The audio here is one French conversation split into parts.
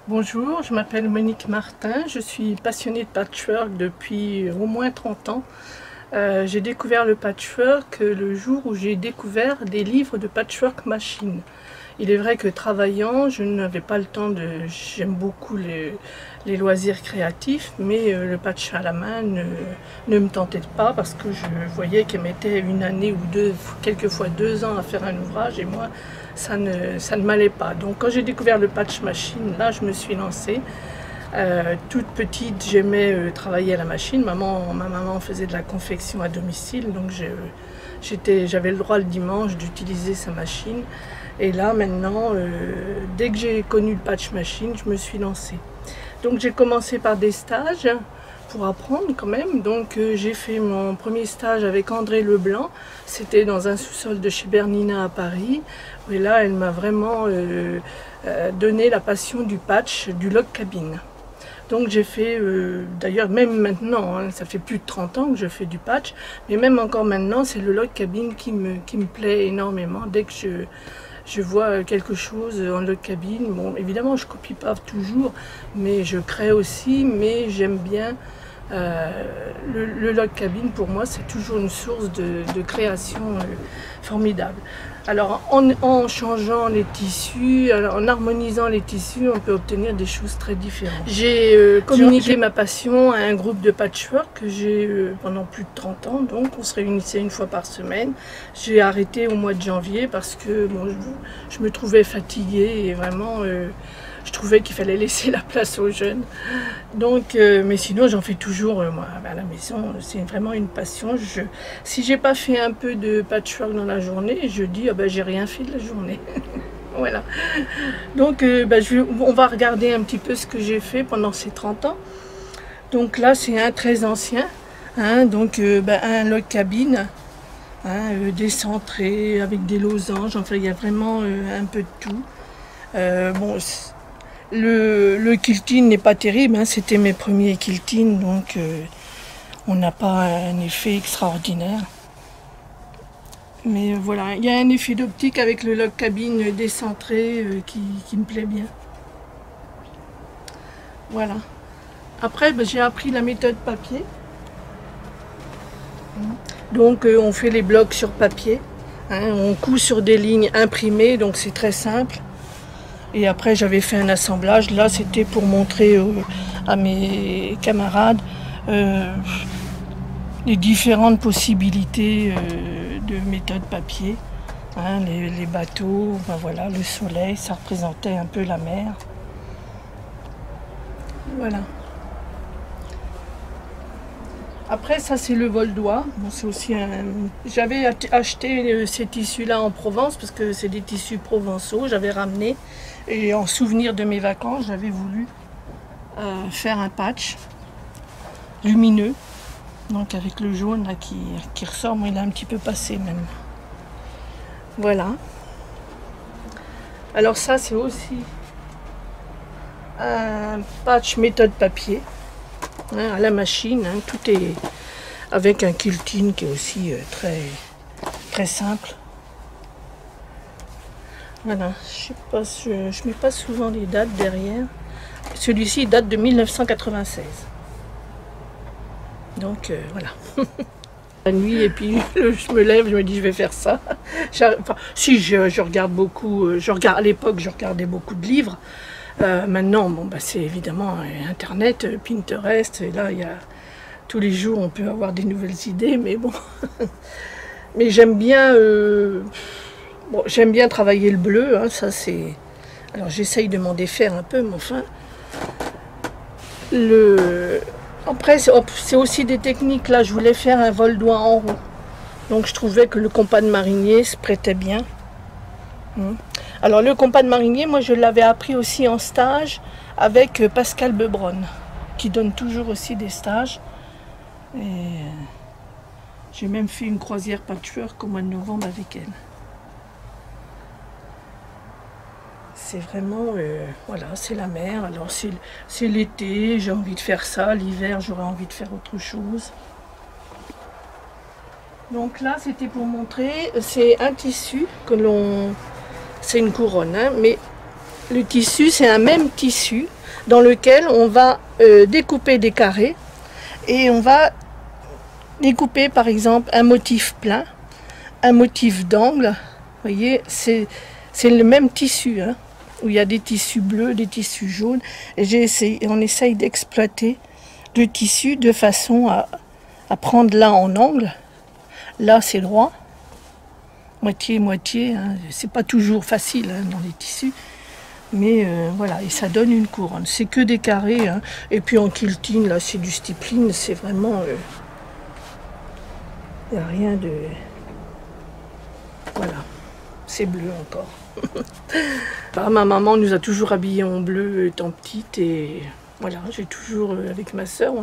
Bonjour, je m'appelle Monique Martin, je suis passionnée de patchwork depuis au moins 30 ans. J'ai découvert le patchwork le jour où j'ai découvert des livres de patchwork machine. Il est vrai que travaillant, je n'avais pas le temps de... J'aime beaucoup les loisirs créatifs, mais le patch à la main ne me tentait pas parce que je voyais qu'elle mettait une année ou deux, quelquefois 2 ans à faire un ouvrage et moi, ça ne m'allait pas. Donc quand j'ai découvert le patch machine, là je me suis lancée. Toute petite, j'aimais travailler à la machine. Ma maman faisait de la confection à domicile, donc j'avais le droit le dimanche d'utiliser sa machine. Et là, maintenant, dès que j'ai connu le patch machine, je me suis lancée. Donc j'ai commencé par des stages pour apprendre quand même. Donc j'ai fait mon premier stage avec André Leblanc. C'était dans un sous-sol de chez Bernina à Paris. Et là, elle m'a vraiment donné la passion du patch, du log cabine. Donc j'ai fait, d'ailleurs même maintenant, hein, ça fait plus de 30 ans que je fais du patch, mais même encore maintenant, c'est le log cabine qui me plaît énormément. Dès que je vois quelque chose en log cabine, bon évidemment je copie pas toujours, mais je crée aussi, mais j'aime bien le log cabine. Pour moi c'est toujours une source de création formidable. Alors en changeant les tissus, en harmonisant les tissus, on peut obtenir des choses très différentes. J'ai communiqué ma passion à un groupe de patchwork que j'ai pendant plus de 30 ans, donc on se réunissait une fois par semaine. J'ai arrêté au mois de janvier parce que bon, je me trouvais fatiguée et vraiment je trouvais qu'il fallait laisser la place aux jeunes. Donc, mais sinon j'en fais toujours moi à la maison, c'est vraiment une passion. Si j'ai pas fait un peu de patchwork dans la journée, je dis ben, j'ai rien fait de la journée. Voilà. Donc ben, on va regarder un petit peu ce que j'ai fait pendant ces 30 ans. Donc là c'est un très ancien, hein, donc ben, un log cabine, hein, décentré avec des losanges, enfin il y a vraiment un peu de tout. Bon, le quilting n'est pas terrible, hein, c'était mes premiers quiltings, donc on n'a pas un effet extraordinaire. Mais voilà, il y a un effet d'optique avec le log cabine décentré qui me plaît bien. Voilà. Après, ben, j'ai appris la méthode papier. Donc on fait les blocs sur papier, hein, on coud sur des lignes imprimées, donc c'est très simple. Et après j'avais fait un assemblage, là c'était pour montrer à mes camarades les différentes possibilités de méthode papier. Hein, les bateaux, ben voilà, le soleil, ça représentait un peu la mer. Voilà. Après ça c'est le vol d'oie. Bon, c'est aussi j'avais acheté ces tissus-là en Provence parce que c'est des tissus provençaux, j'avais ramené. Et en souvenir de mes vacances, j'avais voulu faire un patch lumineux. Donc avec le jaune là qui ressort, moi il a un petit peu passé même. Voilà. Alors ça c'est aussi un patch méthode papier, hein, à la machine, hein, tout est avec un quilting qui est aussi très simple. Voilà, je sais pas, je mets pas souvent les dates derrière. Celui-ci date de 1996. Donc voilà. La nuit et puis je me lève, je me dis je vais faire ça. Enfin, si je regarde beaucoup, à l'époque je regardais beaucoup de livres. Maintenant, bon, bah, c'est évidemment Internet, Pinterest, et là il y a tous les jours on peut avoir des nouvelles idées, mais bon. Mais j'aime bien. Bon, j'aime bien travailler le bleu, hein, ça c'est... Alors j'essaye de m'en défaire un peu, mais enfin... Après, c'est aussi des techniques, là, je voulais faire un vol d'oie en rond. Donc je trouvais que le compas de marinier se prêtait bien. Alors le compas de marinier, moi je l'avais appris aussi en stage avec Pascal Bebron, qui donne toujours aussi des stages. Et j'ai même fait une croisière patchwork au mois de novembre avec elle. C'est vraiment, voilà, c'est la mer. Alors c'est l'été, j'ai envie de faire ça. L'hiver, j'aurais envie de faire autre chose. Donc là, c'était pour montrer, c'est un tissu que l'on... C'est une couronne, hein, mais Le tissu, c'est un même tissu dans lequel on va découper des carrés et on va découper par exemple un motif plein, un motif d'angle. Vous voyez, c'est le même tissu, hein, où il y a des tissus bleus, des tissus jaunes. Et on essaye d'exploiter le tissu de façon à prendre là en angle. Là, c'est droit. Moitié, hein. C'est pas toujours facile, hein, dans les tissus. Mais voilà, et ça donne une couronne. C'est que des carrés, hein. Et puis en quiltine, là, c'est du stippling. C'est vraiment... il n'y a rien de... Voilà. C'est bleu encore. Bah, ma maman nous a toujours habillés en bleu étant petite. Et voilà, j'ai toujours... avec ma soeur,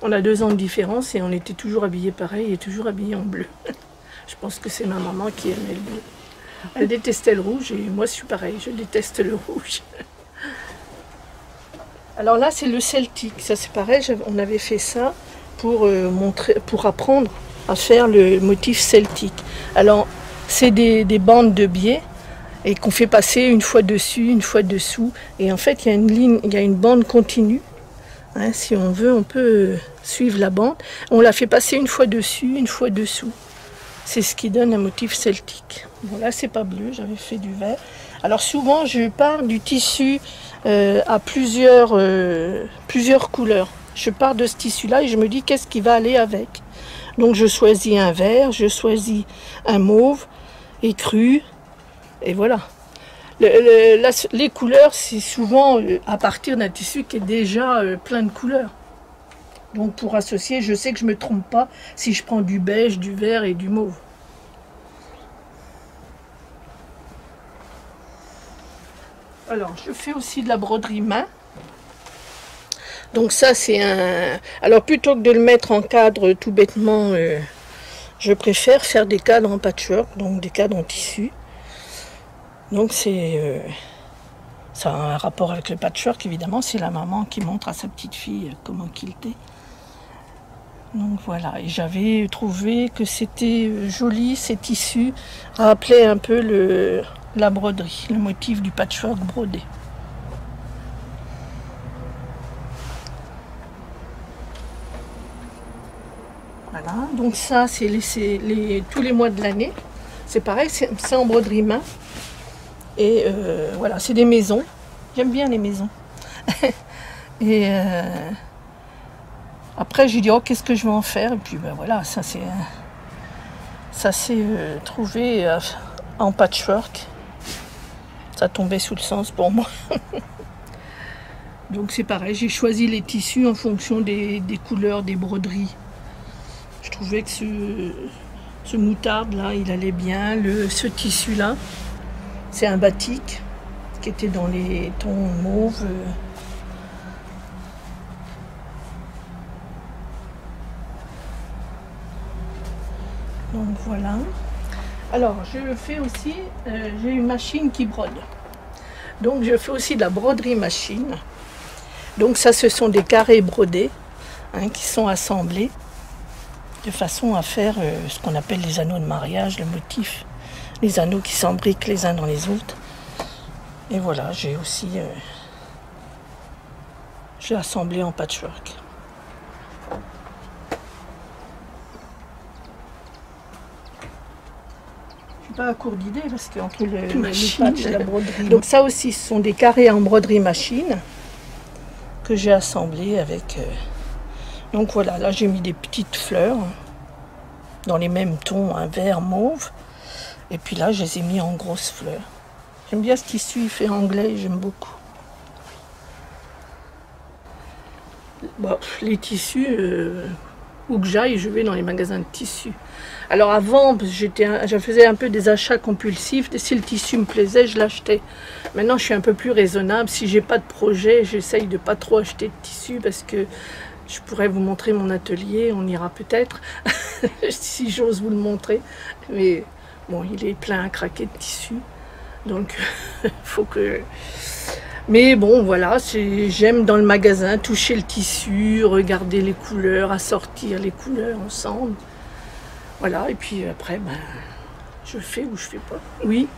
on a 2 ans de différence. Et on était toujours habillés pareil et toujours habillés en bleu. Je pense que c'est ma maman qui aimait le bleu. Elle détestait le rouge et moi je suis pareil, je déteste le rouge. Alors là c'est le celtique, ça c'est pareil, on avait fait ça pour apprendre à faire le motif celtique. Alors c'est des bandes de biais et qu'on fait passer une fois dessus, une fois dessous. Et en fait il y a une ligne, il y a une bande continue. Hein, si on veut, on peut suivre la bande. On la fait passer une fois dessus, une fois dessous. C'est ce qui donne un motif celtique. Bon là c'est pas bleu, j'avais fait du vert. Alors souvent je pars du tissu à plusieurs couleurs. Je pars de ce tissu là et je me dis qu'est-ce qui va aller avec. Donc je choisis un vert, je choisis un mauve écru et voilà. Les couleurs c'est souvent à partir d'un tissu qui est déjà plein de couleurs. Donc pour associer, je sais que je ne me trompe pas si je prends du beige, du vert et du mauve. Alors je fais aussi de la broderie main. Donc ça c'est un... Alors plutôt que de le mettre en cadre tout bêtement, je préfère faire des cadres en patchwork, donc des cadres en tissu. Donc c'est... ça a un rapport avec le patchwork évidemment, c'est la maman qui montre à sa petite fille comment quilter. Donc voilà, et j'avais trouvé que c'était joli, ces tissus rappelaient un peu la broderie, le motif du patchwork brodé. Voilà, donc ça c'est tous les mois de l'année, c'est pareil, c'est en broderie main. Et voilà, c'est des maisons, j'aime bien les maisons. Et... après, j'ai dit, oh, qu'est-ce que je vais en faire? Et puis, ben voilà, ça s'est trouvé en patchwork. Ça tombait sous le sens pour moi. Donc, c'est pareil, j'ai choisi les tissus en fonction des couleurs, des broderies. Je trouvais que ce moutarde-là, il allait bien. Ce tissu-là, c'est un batik qui était dans les tons mauves. Donc voilà. Alors je fais aussi, j'ai une machine qui brode. Donc je fais aussi de la broderie machine. Donc ça ce sont des carrés brodés, hein, qui sont assemblés de façon à faire ce qu'on appelle les anneaux de mariage, le motif. Les anneaux qui s'embriquent les uns dans les autres. Et voilà, j'ai aussi j'ai assemblé en patchwork. Pas à court d'idées parce qu'entre le patch et la broderie. Donc ça aussi ce sont des carrés en broderie machine que j'ai assemblés avec. Donc voilà, là j'ai mis des petites fleurs dans les mêmes tons, un vert mauve. Et puis là je les ai mis en grosses fleurs. J'aime bien ce tissu, il fait anglais, j'aime beaucoup. Bon, les tissus, où que j'aille, je vais dans les magasins de tissus. Alors avant, je faisais un peu des achats compulsifs. Si le tissu me plaisait, je l'achetais. Maintenant, je suis un peu plus raisonnable. Si j'ai pas de projet, j'essaye de pas trop acheter de tissu parce que je pourrais vous montrer mon atelier. On ira peut-être, si j'ose vous le montrer. Mais bon, il est plein à craquer de tissu. Donc, faut que... Mais bon, voilà, j'aime dans le magasin toucher le tissu, regarder les couleurs, assortir les couleurs ensemble. Voilà, et puis après, ben, Je fais ou je fais pas. Oui,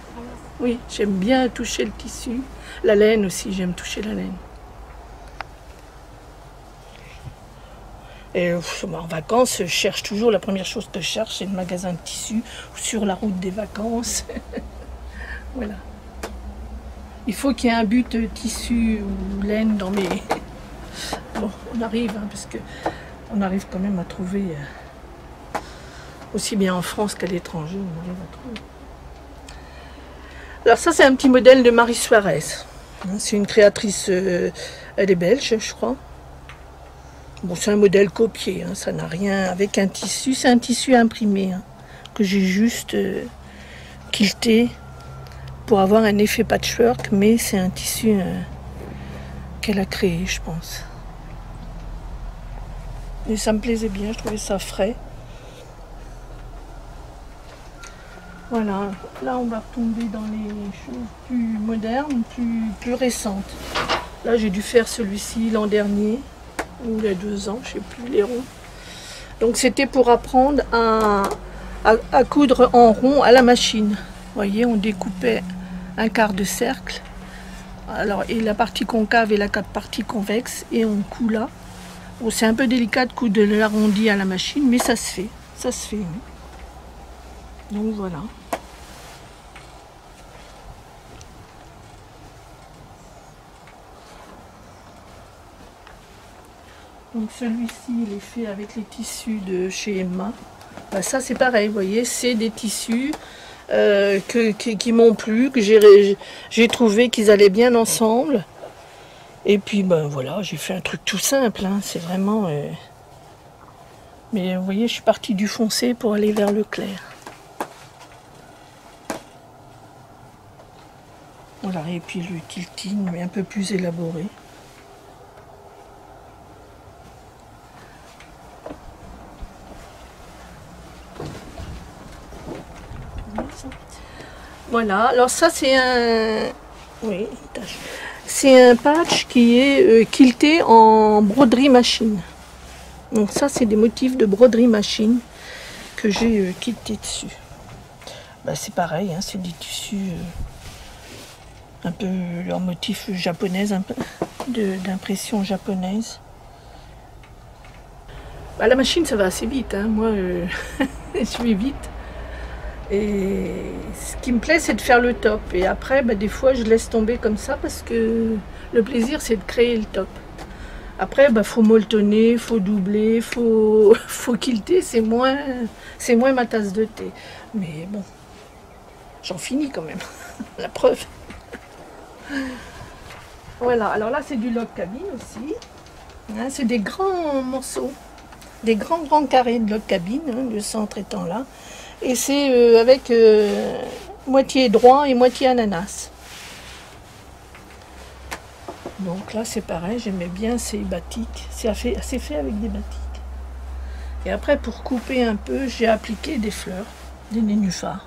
oui, j'aime bien toucher le tissu. La laine aussi, j'aime toucher la laine. Et en vacances, je cherche toujours, la première chose que je cherche, c'est le magasin de tissus sur la route des vacances. Voilà. Il faut qu'il y ait un but tissu ou laine dans mes... Bon, on arrive, hein, parce que on arrive quand même à trouver, aussi bien en France qu'à l'étranger, on arrive à trouver. Alors ça, c'est un petit modèle de Marie Suarez. C'est une créatrice, elle est belge, je crois. Bon, c'est un modèle copié, hein, ça n'a rien avec un tissu, c'est un tissu imprimé, hein, que j'ai juste quilté pour avoir un effet patchwork, mais c'est un tissu qu'elle a créé, je pense. Et ça me plaisait bien, je trouvais ça frais. Voilà, là on va retomber dans les choses plus modernes, plus récentes. Là j'ai dû faire celui-ci l'an dernier, ou il y a 2 ans, je ne sais plus, les ronds. Donc c'était pour apprendre à coudre en rond à la machine. Vous voyez, on découpait un quart de cercle. Alors, et la partie concave et la partie convexe, et on coud là. Bon, c'est un peu délicat de coudre l'arrondi à la machine, mais ça se fait. Ça se fait, oui. Donc voilà. Donc celui-ci, il est fait avec les tissus de chez Emma. Ben, ça c'est pareil, vous voyez, c'est des tissus qui m'ont plu, que j'ai trouvé qu'ils allaient bien ensemble. Et puis ben voilà, j'ai fait un truc tout simple, hein, c'est vraiment... Mais vous voyez, je suis partie du foncé pour aller vers le clair. Voilà, et puis le quilting, mais un peu plus élaboré. Voilà, alors ça c'est un... Oui, c'est un patch qui est quilté en broderie machine. Donc ça c'est des motifs de broderie machine que j'ai quilté dessus. Bah, c'est pareil, hein, c'est des tissus un peu leur motif japonaise, un peu d'impression japonaise. Bah, la machine ça va assez vite, hein. Moi je vais vite. Et ce qui me plaît, c'est de faire le top. Et après, bah, des fois, je laisse tomber comme ça parce que le plaisir, c'est de créer le top. Après, bah, faut molletonner, faut doubler, faut quilter. C'est moins ma tasse de thé. Mais bon, j'en finis quand même. La preuve. Voilà. Alors là, c'est du log cabine aussi. Hein, c'est des grands morceaux, des grands carrés de log cabine, hein, le centre étant là. Et c'est avec moitié droit et moitié ananas. Donc là c'est pareil, j'aimais bien ces batiks. C'est fait avec des batiks. Et après pour couper un peu, j'ai appliqué des fleurs, des nénuphars.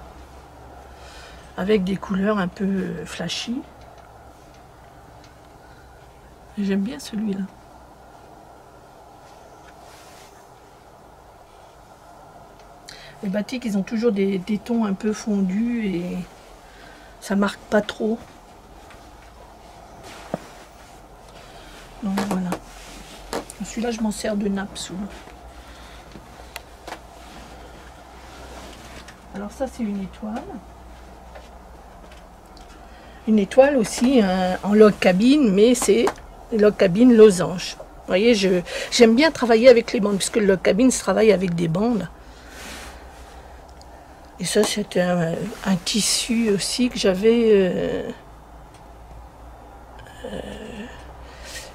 Avec des couleurs un peu flashy. J'aime bien celui-là. Les batiks, ils ont toujours des tons un peu fondus et ça marque pas trop. Donc voilà. Celui-là, je m'en sers de nappe souvent. Alors ça, c'est une étoile. Une étoile aussi en log cabine, mais c'est log cabine losange. Vous voyez, j'aime bien travailler avec les bandes, puisque le log cabine se travaille avec des bandes. Et ça, c'était un tissu aussi que j'avais,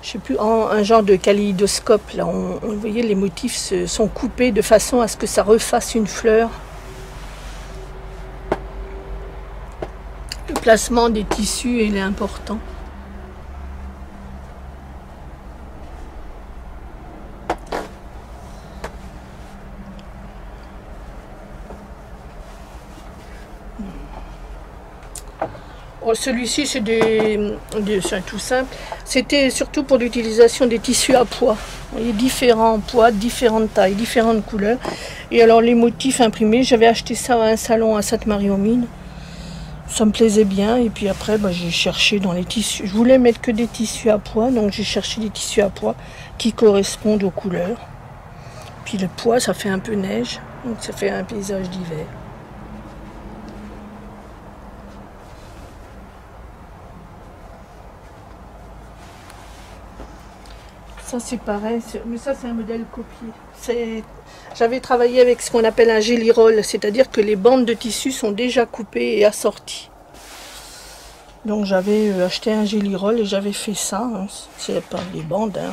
je sais plus, un genre de kaléidoscope. Là, vous voyez, les motifs sont coupés de façon à ce que ça refasse une fleur. Le placement des tissus, il est important. Oh, celui-ci, c'est tout simple. C'était surtout pour l'utilisation des tissus à pois. Vous voyez, différents pois, différentes tailles, différentes couleurs. Et alors les motifs imprimés, j'avais acheté ça à un salon à Sainte-Marie-aux-Mines. Ça me plaisait bien. Et puis après, bah, j'ai cherché dans les tissus. Je voulais mettre que des tissus à pois, donc j'ai cherché des tissus à pois qui correspondent aux couleurs. Puis le pois, ça fait un peu neige, donc ça fait un paysage d'hiver. Ça c'est pareil, mais ça c'est un modèle copié. J'avais travaillé avec ce qu'on appelle un jelly roll, c'est-à-dire que les bandes de tissu sont déjà coupées et assorties. Donc j'avais acheté un jelly roll et j'avais fait ça, hein. C'est pas des bandes, hein.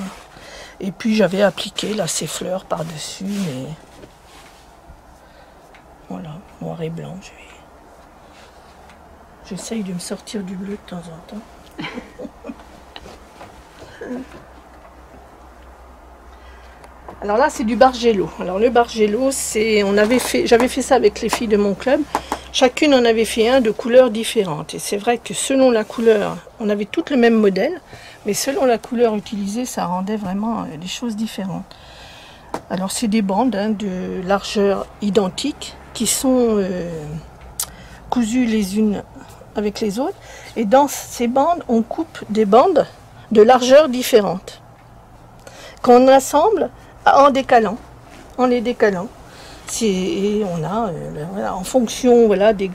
Et puis j'avais appliqué là ces fleurs par-dessus, mais voilà, noir et blanc. J'essaye de me sortir du bleu de temps en temps. Alors là, c'est du Bargello. Alors le Bargello, j'avais fait ça avec les filles de mon club. Chacune en avait fait un de couleurs différentes. Et c'est vrai que selon la couleur, on avait toutes le même modèle, mais selon la couleur utilisée, ça rendait vraiment des choses différentes. Alors c'est des bandes, hein, de largeur identique qui sont cousues les unes avec les autres. Et dans ces bandes, on coupe des bandes de largeur différentes qu'on assemble en les décalant. Et on a, voilà, en fonction, voilà, des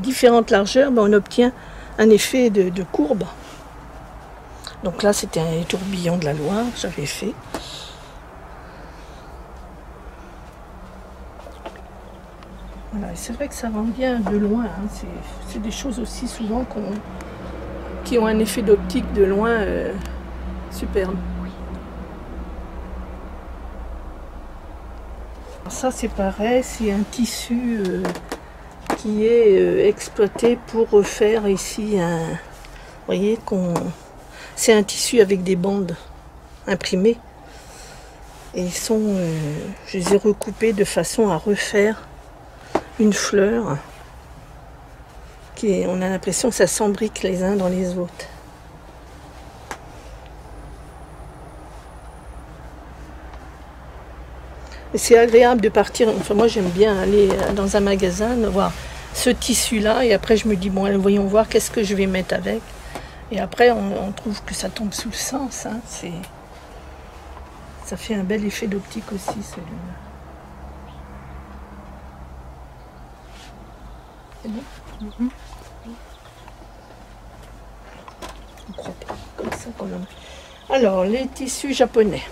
différentes largeurs, ben, on obtient un effet de courbe. Donc là, c'était un tourbillon de la Loire, j'avais fait. Voilà, c'est vrai que ça rend bien de loin, hein. C'est des choses aussi souvent qui ont un effet d'optique de loin superbe. Ça c'est pareil, c'est un tissu qui est exploité pour refaire ici un... Vous voyez, c'est un tissu avec des bandes imprimées. Et je les ai recoupés de façon à refaire une fleur. On a l'impression que ça s'embrique les uns dans les autres. C'est agréable de partir, enfin moi j'aime bien aller dans un magasin, voir ce tissu-là, et après je me dis, bon, allez, voyons voir qu'est-ce que je vais mettre avec. Et après on trouve que ça tombe sous le sens, hein. Ça fait un bel effet d'optique aussi, celui-là. C'est bon? On croit pas, comme ça quand même. Alors, les tissus japonais.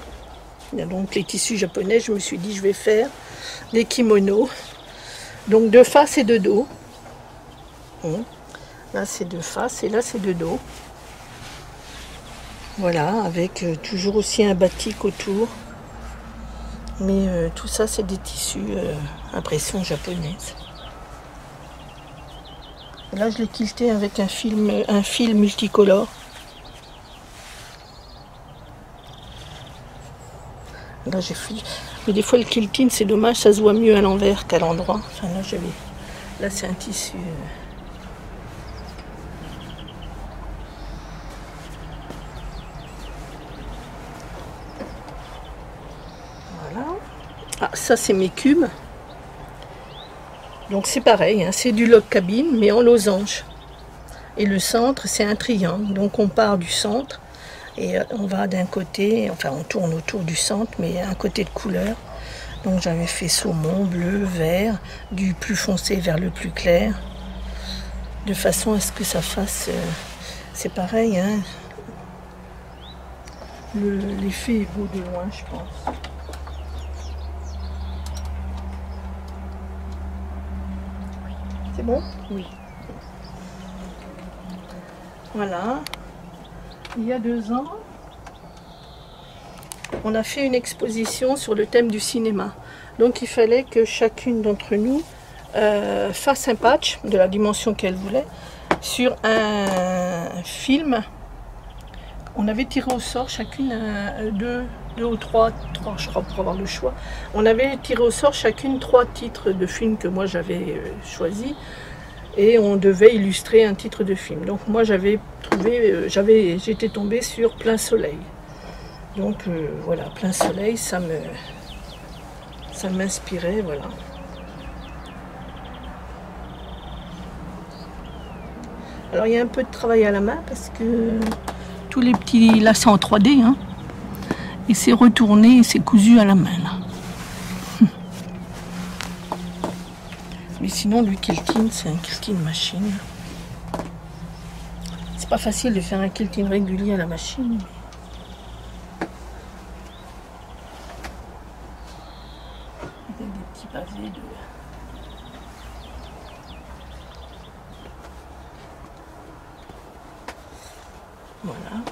Donc les tissus japonais, je me suis dit je vais faire des kimonos, donc de face et de dos. Là c'est de face et là c'est de dos. Voilà, avec toujours aussi un batik autour. Mais tout ça c'est des tissus impression japonaise. Là je l'ai quilté avec un fil multicolore. Là j'ai fait, mais des fois le quilting c'est dommage, ça se voit mieux à l'envers qu'à l'endroit. Enfin là c'est un tissu. Voilà. Ah, ça c'est mes cubes. Donc c'est pareil, hein, c'est du log cabine mais en losange. Et le centre c'est un triangle, donc on part du centre. Et on va d'un côté, enfin on tourne autour du centre, mais un côté de couleur. Donc j'avais fait saumon, bleu, vert, du plus foncé vers le plus clair. De façon à ce que ça fasse, c'est pareil, hein. L'effet est beau de loin, je pense. C'est bon? Oui. Voilà. Il y a 2 ans, on a fait une exposition sur le thème du cinéma. Donc il fallait que chacune d'entre nous fasse un patch de la dimension qu'elle voulait sur un film. On avait tiré au sort chacune deux ou trois, je crois, pour avoir le choix. On avait tiré au sort chacune 3 titres de films que moi j'avais choisis. et on devait illustrer un titre de film. Donc moi j'étais tombée sur Plein Soleil. Donc voilà, Plein Soleil, ça m'inspirait, voilà. Alors il y a un peu de travail à la main parce que tous les petits, là c'est en 3D, hein, et c'est retourné, c'est cousu à la main là. Mais sinon le quilting, c'est un quilting machine. C'est pas facile de faire un quilting régulier à la machine. Avec des petits pavés de... Voilà.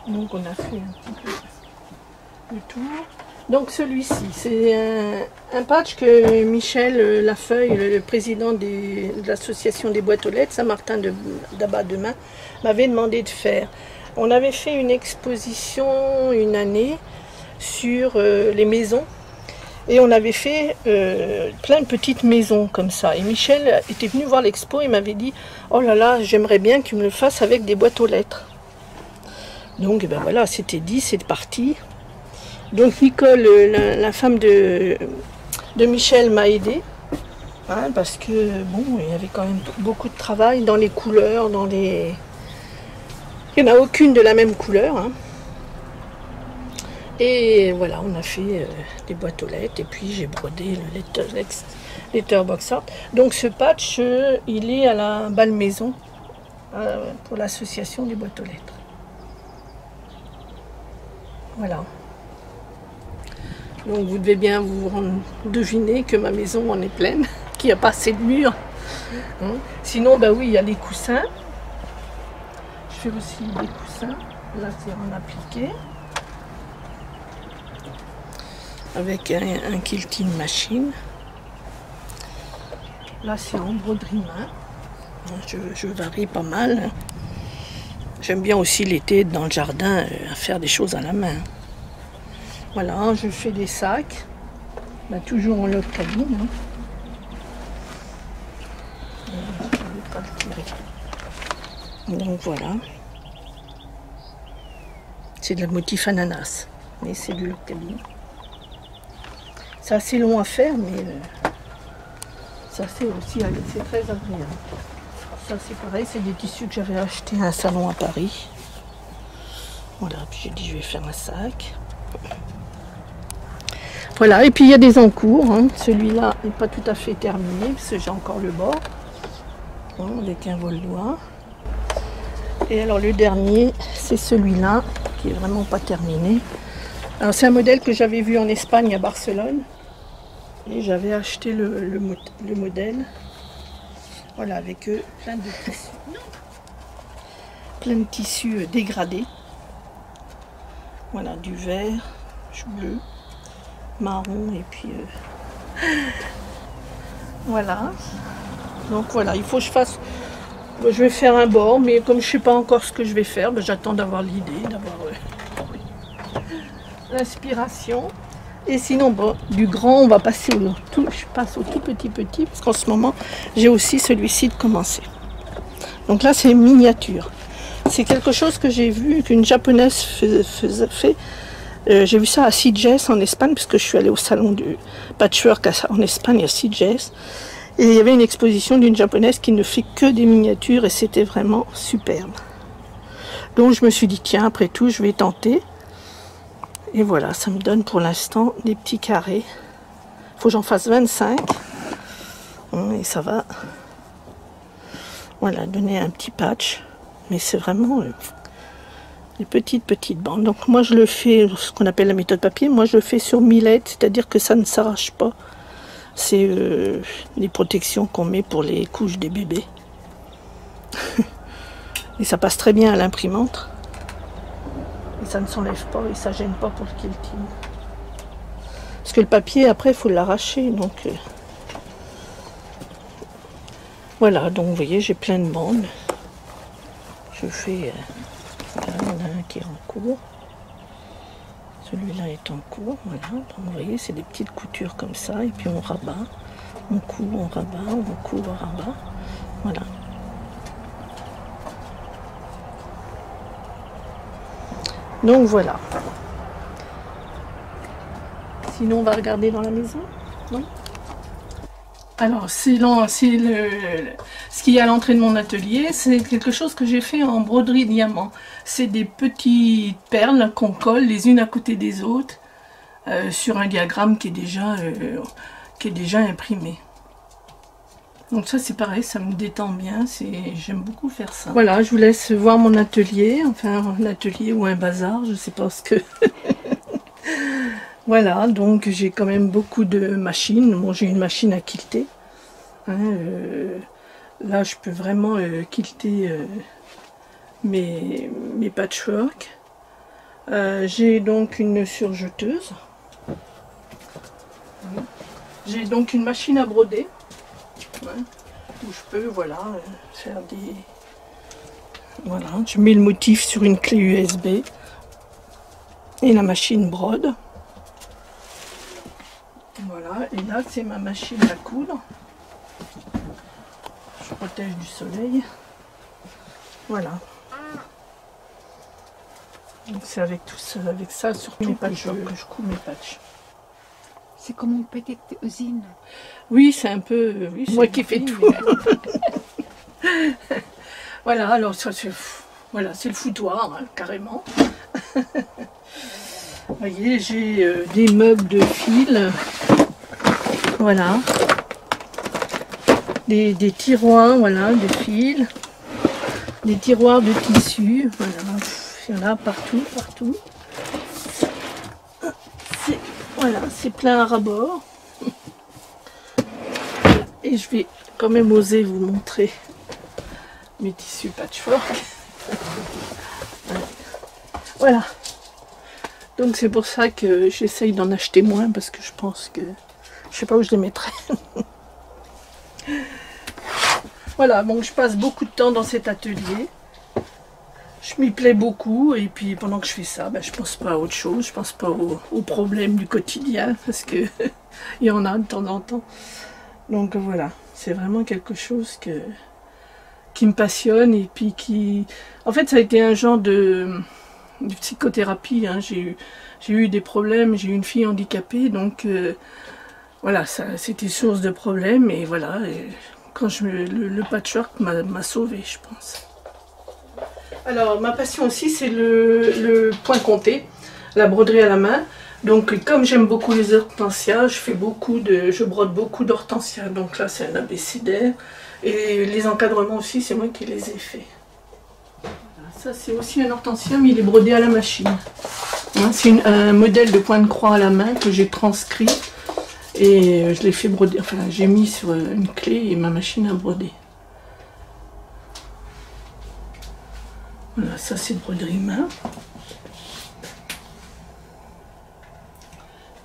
Donc on a fait un petit peu le tour. Donc celui-ci, c'est un patch que Michel Lafeuille, le président de l'association des boîtes aux lettres Saint-Martin d'Abat-Demain, m'avait demandé de faire. On avait fait une exposition une année sur les maisons. Et on avait fait plein de petites maisons comme ça. Et Michel était venu voir l'expo et m'avait dit « Oh là là, j'aimerais bien que tu me le fasses avec des boîtes aux lettres. » Donc ben voilà, c'était dit, c'est parti. Donc Nicole, la femme de Michel, m'a aidé. Hein, parce que bon, il y avait quand même beaucoup de travail dans les couleurs, dans les... Il n'y en a aucune de la même couleur. Hein. Et voilà, on a fait des boîtes aux lettres et puis j'ai brodé le letterbox art. Donc ce patch, il est à la Balmaison pour l'association des boîtes aux lettres. Voilà. Donc vous devez bien vous deviner que ma maison en est pleine, qu'il n'y a pas assez de murs. Hein. Sinon, bah oui, il y a les coussins. Je fais aussi des coussins. Là, c'est en appliqué. Avec un quilting machine. Là c'est en broderie main. Je varie pas mal. J'aime bien aussi l'été dans le jardin à faire des choses à la main. Voilà, je fais des sacs. Bah, toujours en log cabine. Hein. Donc voilà. C'est de la motif ananas. Mais c'est du log cabine. C'est assez long à faire, mais ça c'est aussi c'est très agréable. Ça c'est pareil, c'est des tissus que j'avais achetés à un salon à Paris. Voilà, puis j'ai dit je vais faire un sac. Voilà, et puis il y a des encours. Hein. Celui-là n'est pas tout à fait terminé, parce que j'ai encore le bord. Hein, avec un vol-doigt. Et alors le dernier, c'est celui-là, qui est vraiment pas terminé. Alors c'est un modèle que j'avais vu en Espagne à Barcelone et j'avais acheté le modèle, voilà, avec plein de tissus dégradés, voilà, du vert, bleu, marron et puis voilà. Donc voilà, il faut que je fasse, je vais faire un bord, mais comme je sais pas encore ce que je vais faire, ben, j'attends d'avoir l'idée, d'avoir l'inspiration. Et sinon, bon, du grand, on va passer au tout. Je passe au tout petit, parce qu'en ce moment, j'ai aussi celui-ci de commencer. Donc là, c'est miniature. C'est quelque chose que j'ai vu, qu'une japonaise fait. J'ai vu ça à Sitges en Espagne, puisque je suis allée au salon du patchwork en Espagne, à Sitges. Et il y avait une exposition d'une japonaise qui ne fait que des miniatures, et c'était vraiment superbe. Donc je me suis dit, tiens, après tout, je vais tenter. Et voilà, ça me donne pour l'instant des petits carrés. Il faut que j'en fasse 25. Et ça va, voilà, donner un petit patch. Mais c'est vraiment des petites bandes. Donc moi je le fais, ce qu'on appelle la méthode papier, moi je le fais sur millette, c'est-à-dire que ça ne s'arrache pas. C'est les protections qu'on met pour les couches des bébés. Et ça passe très bien à l'imprimante. Et ça ne s'enlève pas et ça gêne pas pour le quilting. Parce que le papier, après, il faut l'arracher. Donc voilà, donc vous voyez, j'ai plein de bandes. Je fais... là, il y en a un qui est en cours. Celui-là est en cours, voilà. Donc vous voyez, c'est des petites coutures comme ça. Et puis on rabat. On coud, on rabat, on coud, on rabat. Voilà. Donc voilà. Sinon, on va regarder dans la maison, non? Alors, ce qu'il y a à l'entrée de mon atelier, c'est quelque chose que j'ai fait en broderie diamant. C'est des petites perles qu'on colle les unes à côté des autres sur un diagramme qui est déjà imprimé. Donc ça c'est pareil, ça me détend bien, j'aime beaucoup faire ça. Voilà, je vous laisse voir mon atelier, enfin un atelier ou un bazar, je sais pas ce que... Voilà, donc j'ai quand même beaucoup de machines. Bon, j'ai une machine à quilter. Hein, là, je peux vraiment quilter mes patchwork. J'ai donc une surjeteuse. J'ai donc une machine à broder. Hein, où je peux, voilà, faire des... Voilà, je mets le motif sur une clé USB. Et la machine brode. Voilà, et là c'est ma machine à coudre. Je protège du soleil. Voilà. Donc c'est avec tout ça, avec ça surtout mes patchs que je couds mes patchs. C'est comme une petite usine. Oui, c'est un peu oui, moi qui fais tout. Voilà, alors ça c'est voilà, c'est le foutoir hein, carrément. Vous voyez, j'ai des meubles de fil. Voilà. Des tiroirs, voilà, de fil. Des tiroirs de tissu. Voilà. Il y en a partout, partout. Voilà, c'est plein à ras-bord. Et je vais quand même oser vous montrer mes tissus patchwork. Voilà. Donc c'est pour ça que j'essaye d'en acheter moins parce que je pense que je sais pas où je les mettrai. Voilà, donc je passe beaucoup de temps dans cet atelier. Je m'y plais beaucoup et puis pendant que je fais ça, ben, je pense pas à autre chose, je pense pas aux problèmes du quotidien parce que il y en a de temps en temps. Donc voilà, c'est vraiment quelque chose qui me passionne et puis qui... En fait ça a été un genre de psychothérapie, hein. J'ai eu des problèmes, j'ai eu une fille handicapée, donc voilà, c'était source de problèmes et voilà, et quand le patchwork m'a sauvée, je pense. Alors ma passion aussi c'est le point compté, la broderie à la main. Donc comme j'aime beaucoup les hortensias, je brode beaucoup d'hortensias. Donc là c'est un abécédaire. Et les encadrements aussi, c'est moi qui les ai faits. Voilà, ça c'est aussi un hortensia, mais il est brodé à la machine. Hein, c'est un modèle de point de croix à la main que j'ai transcrit. Et je l'ai fait broder, enfin j'ai mis sur une clé et ma machine a brodé. Voilà, ça c'est broderie main.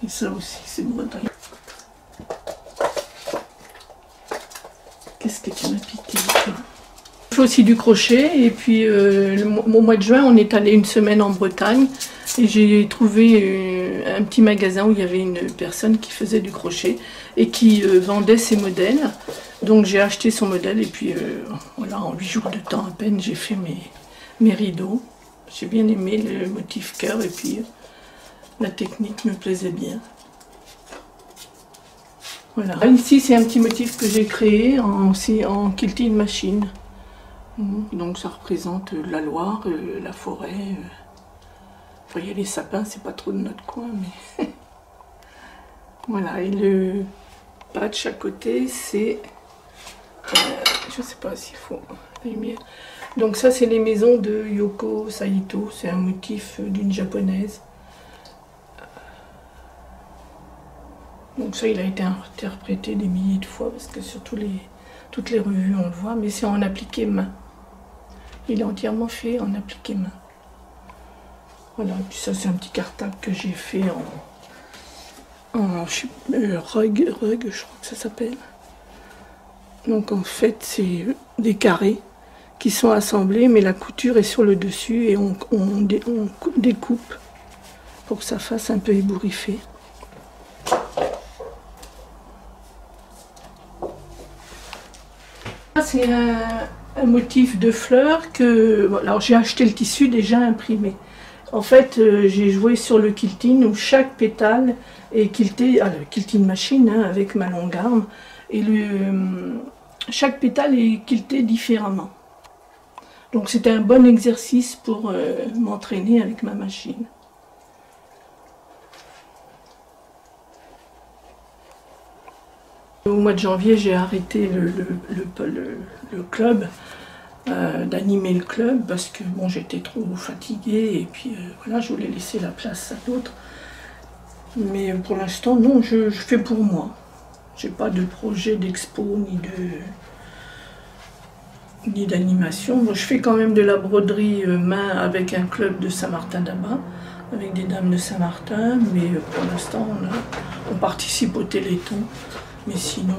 Et ça aussi c'est broderie. Qu'est-ce que tu m'as piqué toi? Je fais aussi du crochet et puis au mois de juin on est allé une semaine en Bretagne et j'ai trouvé un petit magasin où il y avait une personne qui faisait du crochet et qui vendait ses modèles. Donc j'ai acheté son modèle et puis voilà, en 8 jours de temps à peine j'ai fait mes rideaux. J'ai bien aimé le motif cœur et puis la technique me plaisait bien. Voilà. Ici c'est un petit motif que j'ai créé en quilting machine. Donc ça représente la Loire, la forêt. Vous voyez les sapins, c'est pas trop de notre coin, mais voilà. Et le patch à côté, c'est, je sais pas s'il faut la lumière. Donc ça c'est les maisons de Yoko Saito. C'est un motif d'une japonaise. Donc ça, il a été interprété des milliers de fois, parce que sur toutes les revues, on le voit, mais c'est en appliqué main. Il est entièrement fait en appliqué main. Voilà, et puis ça, c'est un petit cartable que j'ai fait en rug, je crois que ça s'appelle. Donc en fait, c'est des carrés qui sont assemblés, mais la couture est sur le dessus, et on découpe pour que ça fasse un peu ébouriffé. C'est un motif de fleurs que... Alors j'ai acheté le tissu déjà imprimé. En fait, j'ai joué sur le quilting où chaque pétale est quilté, le quilting machine hein, avec ma longue arme, et chaque pétale est quilté différemment. Donc c'était un bon exercice pour m'entraîner avec ma machine. Au mois de janvier, j'ai arrêté le club, d'animer le club parce que bon, j'étais trop fatiguée et puis voilà, je voulais laisser la place à d'autres. Mais pour l'instant, non, je fais pour moi. J'ai pas de projet d'expo ni d'animation. Bon, je fais quand même de la broderie main avec un club de Saint-Martin-d'Abat, avec des dames de Saint-Martin, mais pour l'instant, on participe au Téléthon. Mais sinon,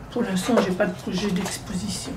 pour l'instant, j'ai pas de projet d'exposition.